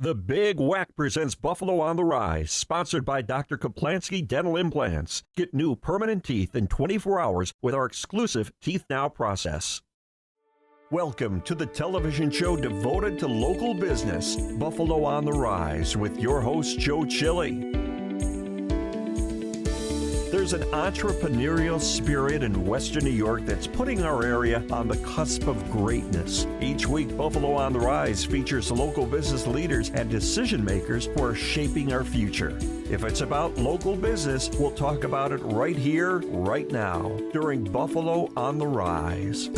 The Big WECK presents Buffalo on the Rise, sponsored by Dr. Kaplansky Dental Implants. Get new permanent teeth in 24 hours with our exclusive Teeth Now process. Welcome to the television show devoted to local business, Buffalo on the Rise, with your host, Joe Chili. There's an entrepreneurial spirit in Western New York that's putting our area on the cusp of greatness. Each week, Buffalo on the Rise features local business leaders and decision makers who are shaping our future. If it's about local business, we'll talk about it right here, right now, during Buffalo on the Rise.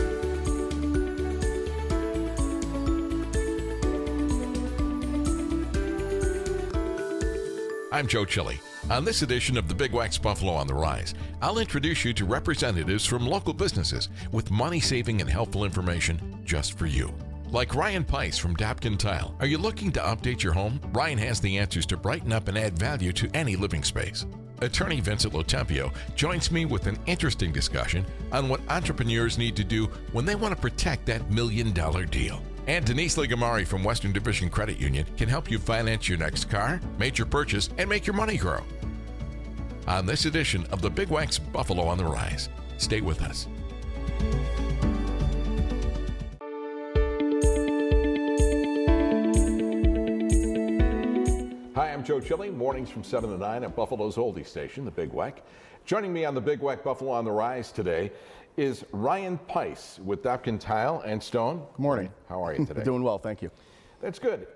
I'm Joe Chili. On this edition of the Big WECK's Buffalo on the Rise, I'll introduce you to representatives from local businesses with money-saving and helpful information just for you. Like Ryan Pais from Dobkin Tile. Are you looking to update your home? Ryan has the answers to brighten up and add value to any living space. Attorney Vincent LoTempio joins me with an interesting discussion on what entrepreneurs need to do when they want to protect that $1 million deal. And Denise Ligammare from Western Division Credit Union can help you finance your next car, major purchase, and make your money grow. On this edition of the Big WECK's Buffalo on the Rise. Stay with us. Hi, I'm Joe Chili. Mornings from 7 to 9 at Buffalo's oldie station, the Big WECK. Joining me on the Big WECK Buffalo on the Rise today is Ryan Pais with Dobkin Tile and Stone. Good morning. How are you today? Doing well, thank you. That's good.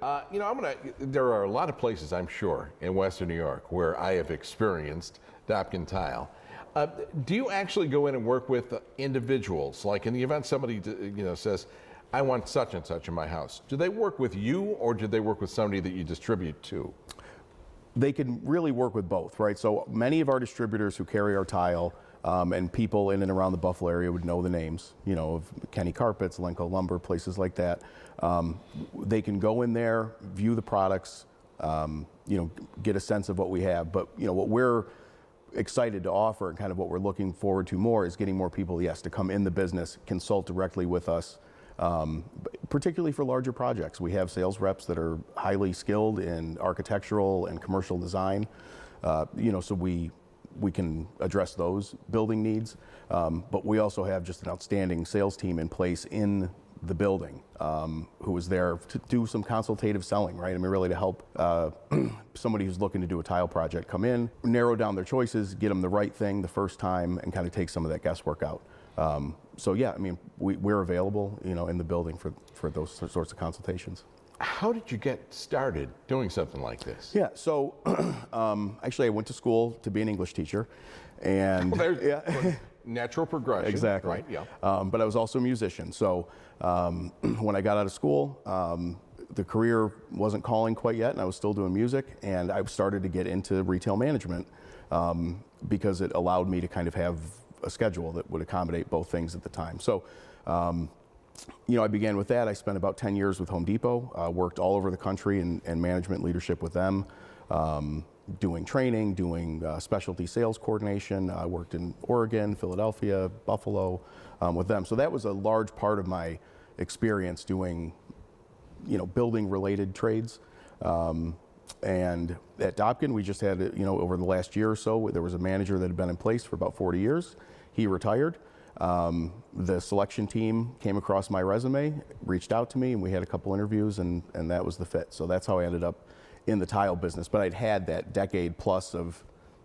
There are a lot of places, I'm sure, in Western New York where I have experienced Dobkin Tile. Do you actually go in and work with individuals? Like in the event somebody says, I want such and such in my house. Do they work with you, or do they work with somebody that you distribute to? They can really work with both, right? So many of our distributors who carry our tile, and people in and around the Buffalo area would know the names, of Kenny Carpets, Lenco Lumber, places like that. They can go in there, view the products, get a sense of what we have. But what we're excited to offer and kind of what we're looking forward to more is getting more people, to come in the business, consult directly with us, particularly for larger projects. We have sales reps that are highly skilled in architectural and commercial design, so we can address those building needs. But we also have just an outstanding sales team in place in the building who is there to do some consultative selling, right? I mean, really to help somebody who's looking to do a tile project come in, narrow down their choices, get them the right thing the first time, and kind of take some of that guesswork out. We're available, in the building for those sorts of consultations. How did you get started doing something like this? Yeah, so actually I went to school to be an English teacher, and natural progression. Exactly. Right. Yeah. But I was also a musician. So when I got out of school, the career wasn't calling quite yet, and I was still doing music, and I started to get into retail management because it allowed me to kind of have a schedule that would accommodate both things at the time. So I began with that. I spent about 10 years with Home Depot, worked all over the country in management leadership with them, doing training, doing specialty sales coordination. I worked in Oregon, Philadelphia, Buffalo with them. So that was a large part of my experience doing, building related trades. And at Dobkin, we just had, over the last year or so, there was a manager that had been in place for about 40 years. He retired. The selection team came across my resume, reached out to me, and we had a couple interviews, and that was the fit. So that's how I ended up in the tile business. But I'd had that decade plus of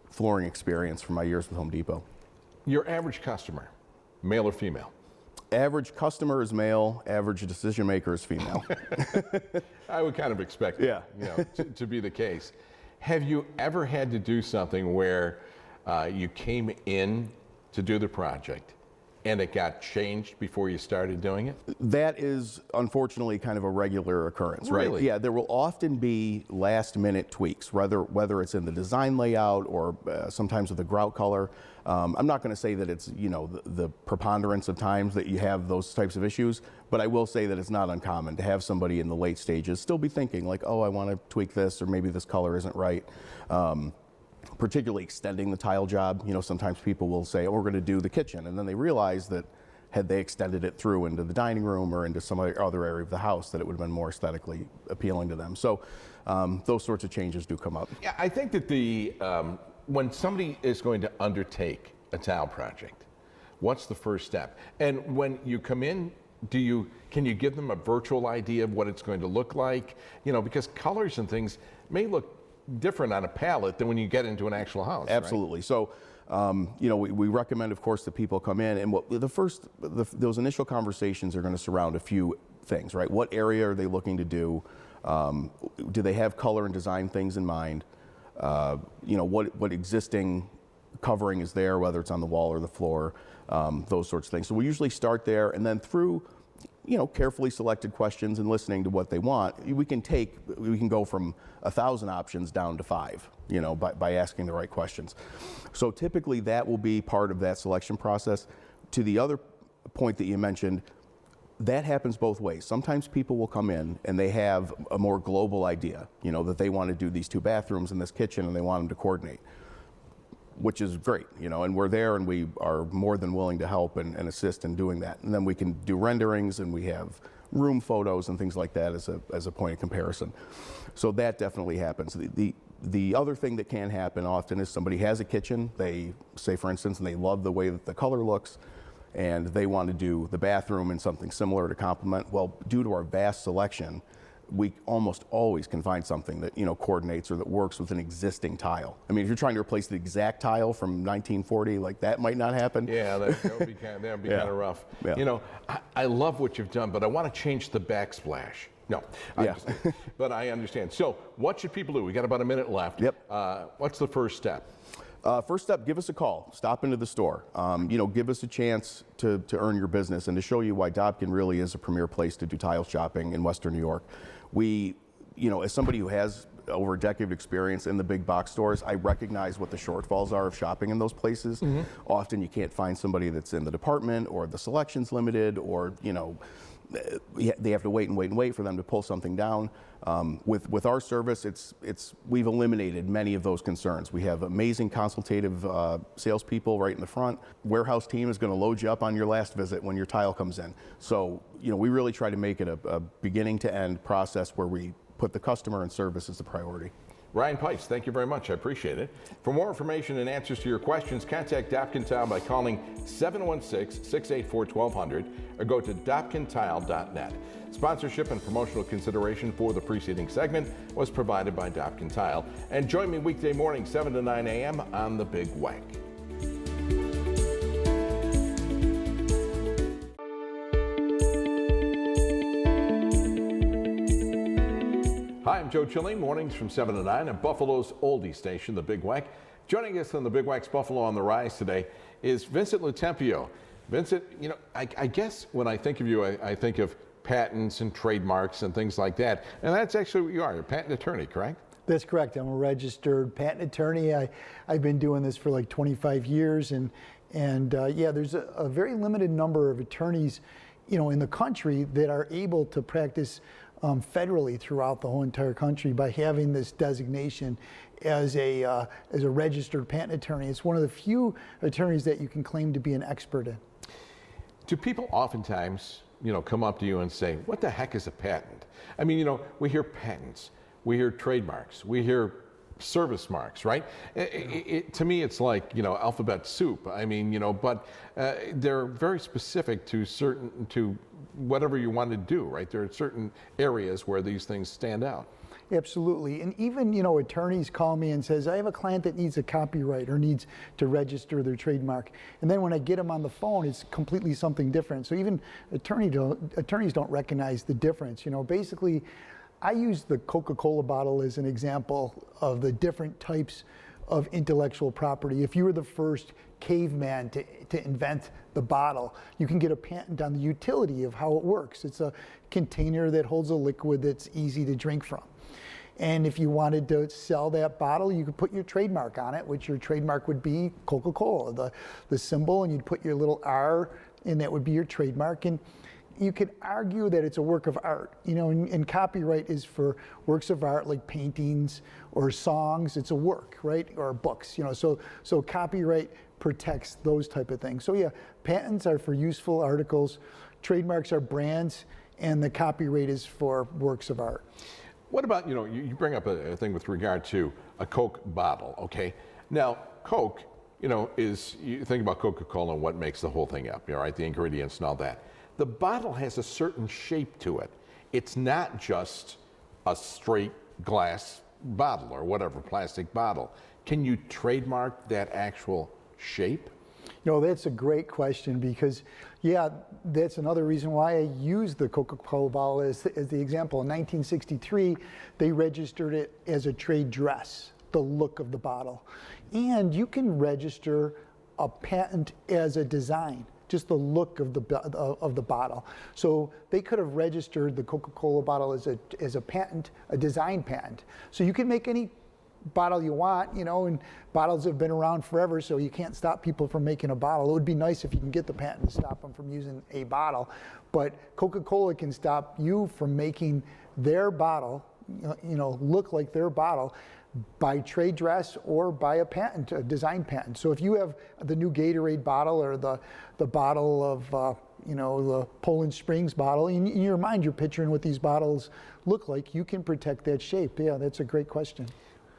flooring experience from my years with Home Depot. Your average customer, male or female? Average customer is male, average decision maker is female. I would kind of expect that, to be the case. Have you ever had to do something where you came in to do the project and it got changed before you started doing it? That is unfortunately kind of a regular occurrence, right? Really? Yeah, there will often be last minute tweaks, whether it's in the design layout or sometimes with the grout color. I'm not going to say that it's, the preponderance of times that you have those types of issues, but I will say that it's not uncommon to have somebody in the late stages still be thinking like, oh, I want to tweak this, or maybe this color isn't right. Particularly extending the tile job. Sometimes people will say, oh, we're going to do the kitchen, and then they realize that had they extended it through into the dining room or into some other area of the house, that it would have been more aesthetically appealing to them. So those sorts of changes do come up. Yeah, I think that when somebody is going to undertake a tile project, what's the first step? And when you come in, can you give them a virtual idea of what it's going to look like? You know, because colors and things may look different on a palette than when you get into an actual house. Absolutely. Right? So, you know, we recommend, of course, that people come in, and those initial conversations are going to surround a few things, right? What area are they looking to do? Do they have color and design things in mind? You know, what existing covering is there, whether it's on the wall or the floor, those sorts of things. So we usually start there, and then through, you know, carefully selected questions and listening to what they want, we can go from 1,000 options down to 5, you know, by asking the right questions. So typically that will be part of that selection process. To the other point that you mentioned, that happens both ways. Sometimes people will come in and they have a more global idea, you know, that they want to do these 2 bathrooms and this kitchen, and they want them to coordinate, which is great, you know, and we're there and we are more than willing to help and assist in doing that. And then we can do renderings, and we have room photos and things like that as a point of comparison. So that definitely happens. The other thing that can happen often is somebody has a kitchen, they say, for instance, and they love the way that the color looks, and they want to do the bathroom in something similar to complement. Well, due to our vast selection, we almost always can find something that, you know, coordinates or that works with an existing tile. I mean, if you're trying to replace the exact tile from 1940, like, that might not happen. Yeah, that would be kind of rough. Yeah. You know, I love what you've done, but I want to change the backsplash. No, but I understand. So what should people do? We got about a minute left. Yep. What's the first step? First step, give us a call. Stop into the store. You know, give us a chance to earn your business and to show you why Dobkin really is a premier place to do tile shopping in Western New York. We, you know, as somebody who has over a decade of experience in the big box stores, I recognize what the shortfalls are of shopping in those places. Mm-hmm. Often you can't find somebody that's in the department, or the selection's limited, or, you know, they have to wait for them to pull something down. With our service, we've eliminated many of those concerns. We have amazing consultative salespeople right in the front. Warehouse team is going to load you up on your last visit when your tile comes in. So, you know, we really try to make it a beginning to end process where we put the customer and service as the priority. Ryan Pais, thank you very much. I appreciate it. For more information and answers to your questions, contact Dobkin Tile by calling 716-684-1200 or go to dobkintile.net. Sponsorship and promotional consideration for the preceding segment was provided by Dobkin Tile. And join me weekday morning, 7 to 9 a.m. on the Big WECK. Hi, I'm Joe Chilling, mornings from 7 to 9 at Buffalo's oldie station, the Big WECK. Joining us on the Big WECK's Buffalo on the Rise today is Vincent LoTempio. Vincent, you know, I guess when I think of you, I think of patents and trademarks and things like that. And that's actually what you are. You're a patent attorney, correct? That's correct. I'm a registered patent attorney. I've been doing this for like 25 years. And yeah, there's a very limited number of attorneys, you know, in the country that are able to practice federally throughout the whole entire country by having this designation as a registered patent attorney. It's one of the few attorneys that you can claim to be an expert in. Do people oftentimes, you know, come up to you and say, what the heck is a patent? I mean, you know, we hear patents, we hear trademarks, we hear service marks, right? To me, it's like, you know, alphabet soup. I mean, you know, but they're very specific to whatever you want to do, right? There are certain areas where these things stand out. Absolutely. And even, you know, attorneys call me and says, I have a client that needs a copyright or needs to register their trademark. And then when I get them on the phone, it's completely something different. So even attorneys don't recognize the difference. You know, basically, I use the Coca-Cola bottle as an example of the different types of intellectual property. If you were the first caveman to invent the bottle, you can get a patent on the utility of how it works. It's a container that holds a liquid that's easy to drink from. And if you wanted to sell that bottle, you could put your trademark on it, which your trademark would be Coca-Cola, the symbol, and you'd put your little R, and that would be your trademark. And you could argue that it's a work of art, you know, and copyright is for works of art like paintings or songs. It's a work, right? Or books, you know. So copyright protects those type of things. So yeah, patents are for useful articles, trademarks are brands, and the copyright is for works of art. What about, you bring up a thing with regard to a Coke bottle, okay? Now, Coke, you think about Coca-Cola and what makes the whole thing up, right? The ingredients and all that. The bottle has a certain shape to it. It's not just a straight glass bottle or whatever, plastic bottle. Can you trademark that actual shape? That's a great question because, yeah, that's another reason why I use the Coca-Cola bottle as the example. In 1963, they registered it as a trade dress, the look of the bottle. And you can register a patent as a design, just the look of the bottle. So they could have registered the Coca-Cola bottle as a patent, a design patent. So you can make any bottle you want, and bottles have been around forever, so you can't stop people from making a bottle. It would be nice if you can get the patent to stop them from using a bottle, but Coca-Cola can stop you from making their bottle, look like their bottle by trade dress or by a patent, a design patent. So if you have the new Gatorade bottle or the bottle of the Poland Springs bottle, in your mind you're picturing what these bottles look like, you can protect that shape. Yeah, that's a great question.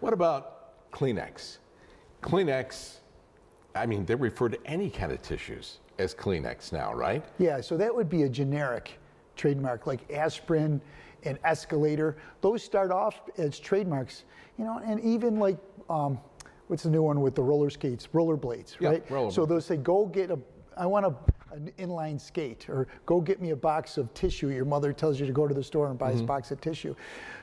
What about Kleenex? Kleenex, they refer to any kind of tissues as Kleenex now, right? Yeah, so that would be a generic trademark, like aspirin and escalator. Those start off as trademarks, and even like, what's the new one with the roller skates, rollerblades, right? Yeah, so they'll say, I want an inline skate, or go get me a box of tissue. Your mother tells you to go to the store and buy this box of tissue.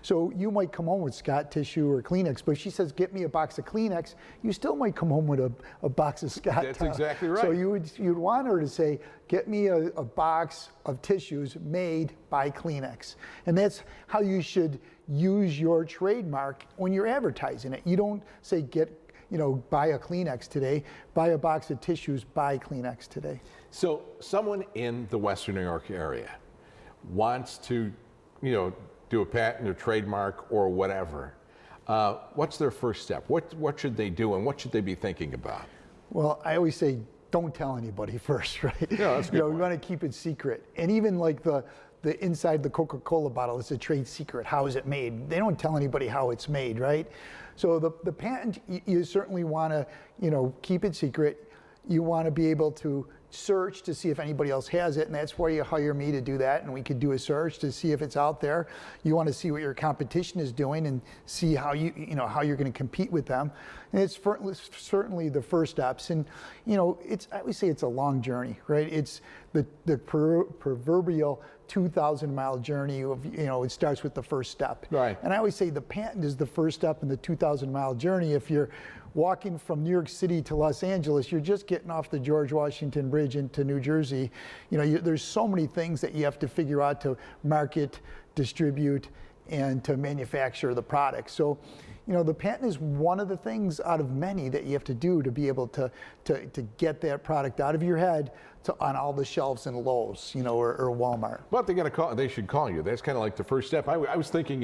So you might come home with Scott tissue or Kleenex, but if she says, get me a box of Kleenex, you still might come home with a box of Scott. That's exactly right. So you'd want her to say, get me a box of tissues made by Kleenex. And that's how you should use your trademark when you're advertising it. You don't say, buy a Kleenex today, buy a box of tissues, buy Kleenex today. So someone in the Western New York area wants to, do a patent or trademark or whatever. What's their first step? What should they do and what should they be thinking about? Well, I always say, don't tell anybody first, right? Yeah, that's a good We want to keep it secret. And even like the inside the Coca-Cola bottle, it's a trade secret. How is it made? They don't tell anybody how it's made, right? So the patent, you certainly want to, keep it secret. You want to be able to search to see if anybody else has it, and that's why you hire me to do that, and we could do a search to see if it's out there. You want to see what your competition is doing and see how how you're going to compete with them. And it's certainly the first steps. And I always say it's a long journey, right? It's the proverbial 2,000-mile journey of, it starts with the first step. Right. And I always say the patent is the first step in the 2,000-mile journey. If you're walking from New York City to Los Angeles, you're just getting off the George Washington Bridge into New Jersey. There's so many things that you have to figure out to market, distribute, and to manufacture the product. So, the patent is one of the things out of many that you have to do to be able to get that product out of your head on all the shelves in Lowe's, or Walmart. But they should call you. That's kind of like the first step. I was thinking,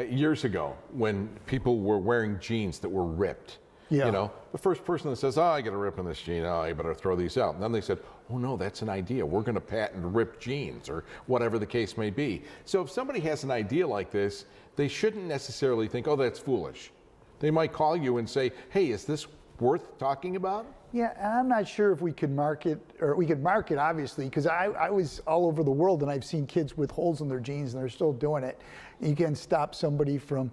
years ago when people were wearing jeans that were ripped. Yeah. The first person that says, I got a rip in this jean, I better throw these out. And then they said, oh no, that's an idea. We're going to patent ripped jeans or whatever the case may be. So if somebody has an idea like this, they shouldn't necessarily think, oh, that's foolish. They might call you and say, hey, is this worth talking about? Yeah, and I'm not sure if we could market, obviously, because I was all over the world and I've seen kids with holes in their jeans and they're still doing it. You can stop somebody from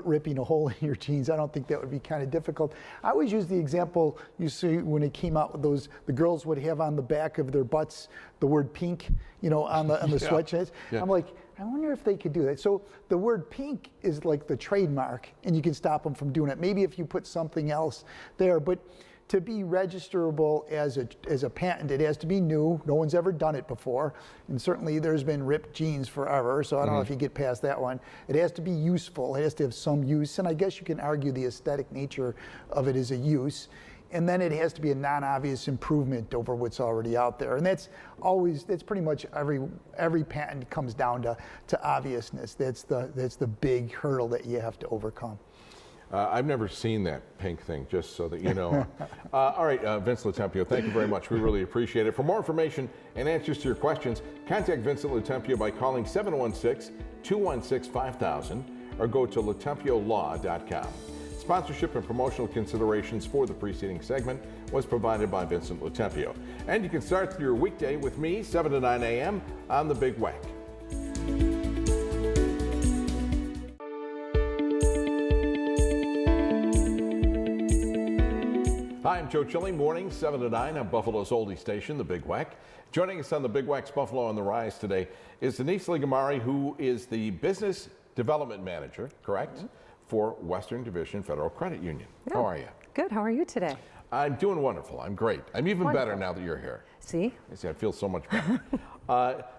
ripping a hole in your jeans. I don't think that would be kind of difficult. I always use the example you see when it came out with those, the girls would have on the back of their butts the word pink, on the sweatshirts. Yeah. I'm like, I wonder if they could do that. So the word pink is like the trademark and you can stop them from doing it. Maybe if you put something else there, but to be registerable as a patent, it has to be new. No one's ever done it before. And certainly there's been ripped jeans forever, so I don't know if you get past that one. It has to be useful. It has to have some use. And I guess you can argue the aesthetic nature of it is a use. And then it has to be a non-obvious improvement over what's already out there. And that's pretty much every patent comes down to obviousness. That's the big hurdle that you have to overcome. I've never seen that pink thing, just so that you know. All right, Vincent LoTempio, thank you very much. We really appreciate it. For more information and answers to your questions, contact Vincent LoTempio by calling 716-216-5000 or go to lotempiolaw.com. Sponsorship and promotional considerations for the preceding segment was provided by Vincent LoTempio. And you can start your weekday with me, 7 to 9 a.m. on the Big WECK. Hi, I'm Joe Chilling, mornings 7 to 9 on Buffalo's oldie station, the Big WECK. Joining us on the Big WECK's Buffalo on the Rise today is Denise Ligammare, who is the Business Development Manager, correct, for Western Division Federal Credit Union. Yeah. How are you? Good. How are you today? I'm doing wonderful. I'm great. I'm even better now that you're here. See? I feel so much better.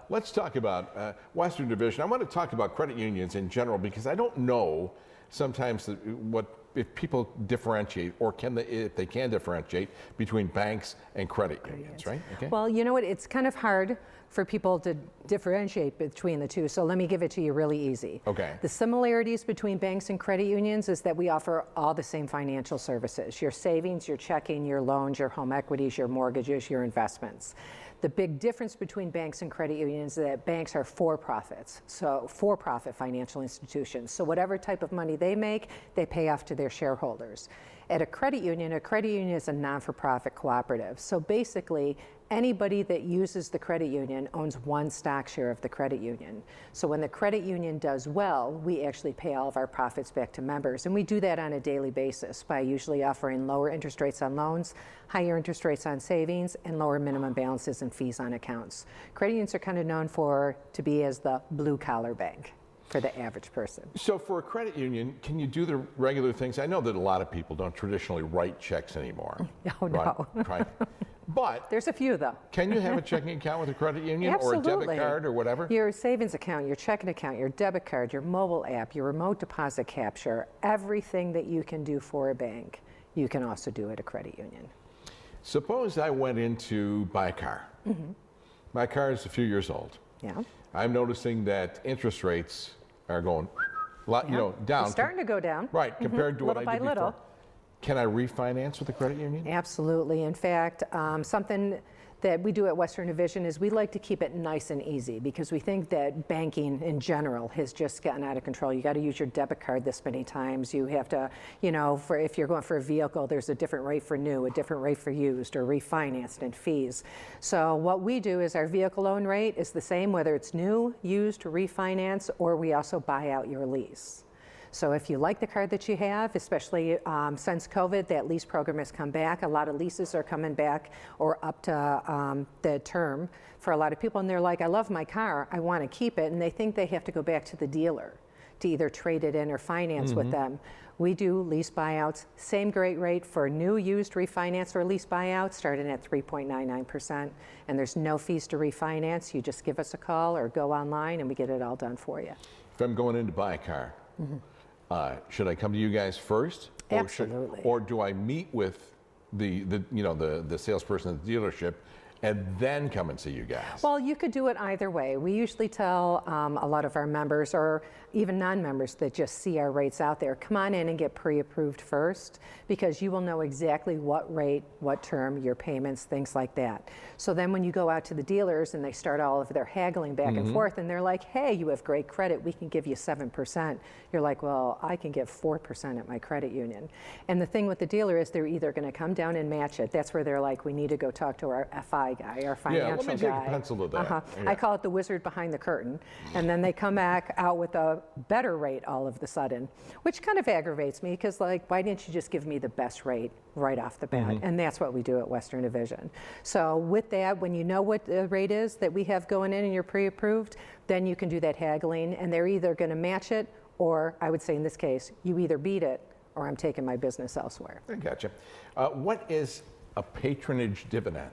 Let's talk about Western Division. I want to talk about credit unions in general because I don't know sometimes if people differentiate, or if they can differentiate between banks and credit unions, right? Okay. Well, you know what? It's kind of hard for people to differentiate between the two, so let me give it to you really easy. Okay. The similarities between banks and credit unions is that we offer all the same financial services: your savings, your checking, your loans, your home equities, your mortgages, your investments. The big difference between banks and credit unions is that banks are for-profits, so for-profit financial institutions. So whatever type of money they make, they pay off to their shareholders. At a credit union is a non-for-profit cooperative. So basically, anybody that uses the credit union owns one stock share of the credit union. So when the credit union does well, we actually pay all of our profits back to members. And we do that on a daily basis by usually offering lower interest rates on loans, higher interest rates on savings, and lower minimum balances and fees on accounts. Credit unions are kind of known to be as the blue-collar bank for the average person. So for a credit union, can you do the regular things? I know that a lot of people don't traditionally write checks anymore. Oh, no. Right. But there's a few, though. Can you have a checking account with a credit union Absolutely. or a debit card or whatever? Your savings account, your checking account, your debit card, your mobile app, your remote deposit capture, everything that you can do for a bank, you can also do at a credit union. Suppose I went in to buy a car. Mm-hmm. My car is a few years old. Yeah. I'm noticing that interest rates are going down. They're starting to go down. Right, compared to what I did before. Little by little. Can I refinance with the credit union? Absolutely. In fact, something that we do at Western Division is we like to keep it nice and easy because we think that banking in general has just gotten out of control. You got to use your debit card this many times. You have to, if you're going for a vehicle, there's a different rate for new, a different rate for used or refinanced and fees. So what we do is our vehicle loan rate is the same whether it's new, used, refinance, or we also buy out your lease. So if you like the card that you have, especially since COVID, that lease program has come back. A lot of leases are coming back or up to the term for a lot of people. And they're like, I love my car, I want to keep it. And they think they have to go back to the dealer to either trade it in or finance with them. We do lease buyouts, same great rate for new, used, refinance, or lease buyouts, starting at 3.99%. And there's no fees to refinance. You just give us a call or go online and we get it all done for you. If I'm going in to buy a car, should I come to you guys first? Absolutely. Or do I meet with the salesperson at the dealership and then come and see you guys? Well, you could do it either way. We usually tell a lot of our members or even non-members that just see our rates out there, come on in and get pre-approved first because you will know exactly what rate, what term, your payments, things like that. So then when you go out to the dealers and they start all of their haggling back and forth and they're like, hey, you have great credit, we can give you 7%. You're like, well, I can give 4% at my credit union. And the thing with the dealer is they're either going to come down and match it. That's where they're like, we need to go talk to our FI guy, our financial guy. Yeah, let me take a pencil to that. Yeah. I call it the wizard behind the curtain. And then they come back out with a better rate all of the sudden, which kind of aggravates me because like, why didn't you just give me the best rate right off the bat? And that's what we do at Western Division. So with that, when you know what the rate is that we have going in and you're pre-approved, then you can do that haggling and they're either going to match it or I would say in this case, you either beat it or I'm taking my business elsewhere. I gotcha. What is a patronage dividend?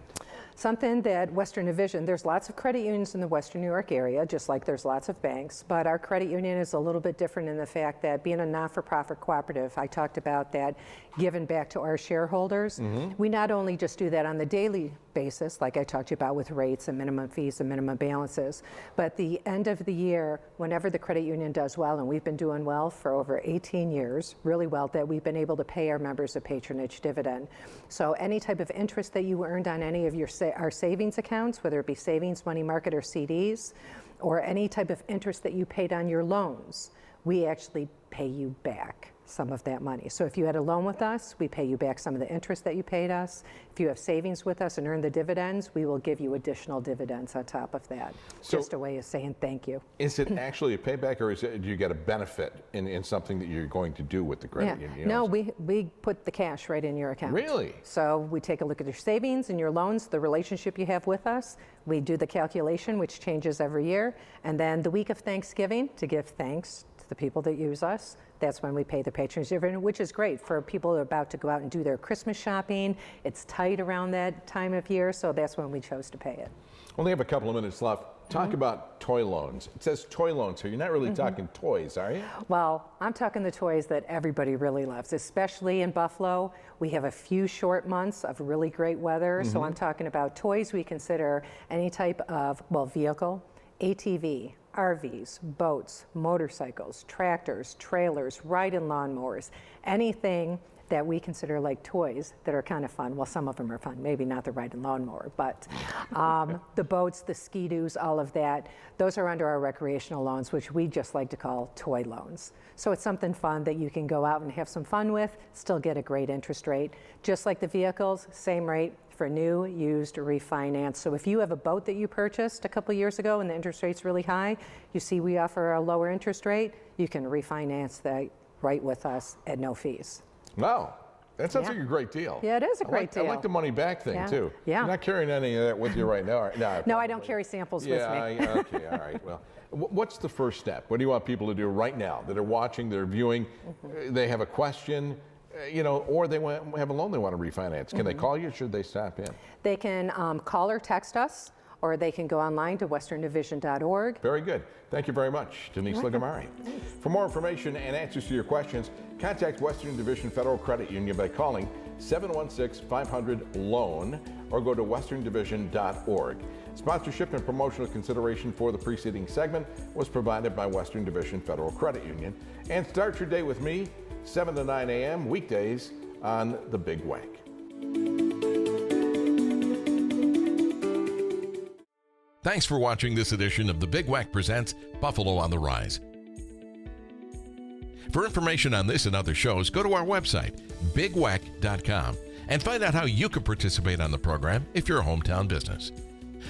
Something that Western Division, there's lots of credit unions in the Western New York area, just like there's lots of banks, but our credit union is a little bit different in the fact that being a not-for-profit cooperative, I talked about that giving back to our shareholders. We not only just do that on the daily basis, like I talked to you about with rates and minimum fees and minimum balances. But at the end of the year, whenever the credit union does well, and we've been doing well for over 18 years, really well, that we've been able to pay our members a patronage dividend. So any type of interest that you earned on any of our savings accounts, whether it be savings, money market, or CDs, or any type of interest that you paid on your loans, we actually pay you back some of that money. So if you had a loan with us, we pay you back some of the interest that you paid us. If you have savings with us and earn the dividends, we will give you additional dividends on top of that. So just a way of saying thank you. Is it actually a payback, or do you get a benefit in something that you're going to do with the credit union? You know? No, we put the cash right in your account. Really? So we take a look at your savings and your loans, the relationship you have with us. We do the calculation, which changes every year. And then the week of Thanksgiving, to give thanks to the people that use us, that's when we pay the patronage dividend, which is great for people who are about to go out and do their Christmas shopping. It's tight around that time of year, so that's when we chose to pay it. Only have a couple of minutes left. Talk about toy loans. It says toy loans, so you're not really talking toys, are you? Well, I'm talking the toys that everybody really loves, especially in Buffalo. We have a few short months of really great weather, so I'm talking about toys we consider any type of, well, vehicle, ATV, RVs, boats, motorcycles, tractors, trailers, ride-in lawnmowers, anything that we consider like toys that are kind of fun. Well, some of them are fun, maybe not the ride-in lawnmower, but the boats, the ski-doos, all of that, those are under our recreational loans, which we just like to call toy loans. So it's something fun that you can go out and have some fun with, still get a great interest rate. Just like the vehicles, same rate for new, used, or refinance. So if you have a boat that you purchased a couple years ago and the interest rate's really high, you see we offer a lower interest rate, you can refinance that right with us at no fees. Wow, that sounds like a great deal. Yeah, it is a great deal. I like the money back thing too. Yeah. You're not carrying any of that with you right now. No, I don't carry samples with me. Yeah, okay, all right. Well, what's the first step? What do you want people to do right now that are watching, they're viewing, they have a question, or they have a loan they want to refinance? Can they call you, or should they stop in? They can call or text us, or they can go online to westerndivision.org. Very good. Thank you very much, Denise Ligammare. For more information and answers to your questions, contact Western Division Federal Credit Union by calling 716-500-LOAN or go to westerndivision.org. Sponsorship and promotional consideration for the preceding segment was provided by Western Division Federal Credit Union. And start your day with me, 7 to 9 a.m. weekdays on the Big WECK. Thanks for watching this edition of the Big WECK Presents Buffalo on the Rise. For information on this and other shows, go to our website, bigweck.com, and find out how you can participate on the program if you're a hometown business.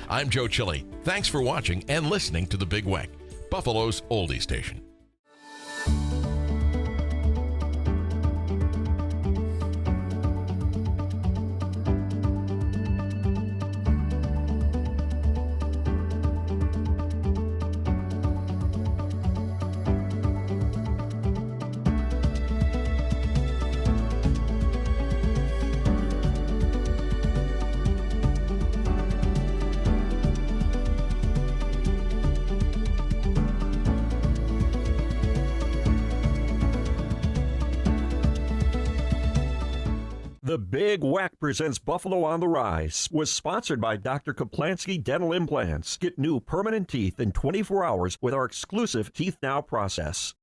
I'm Joe Chili. Thanks for watching and listening to the Big WECK, Buffalo's oldie station. The Big WECK Presents Buffalo on the Rise was sponsored by Dr. Kaplansky Dental Implants. Get new permanent teeth in 24 hours with our exclusive Teeth Now process.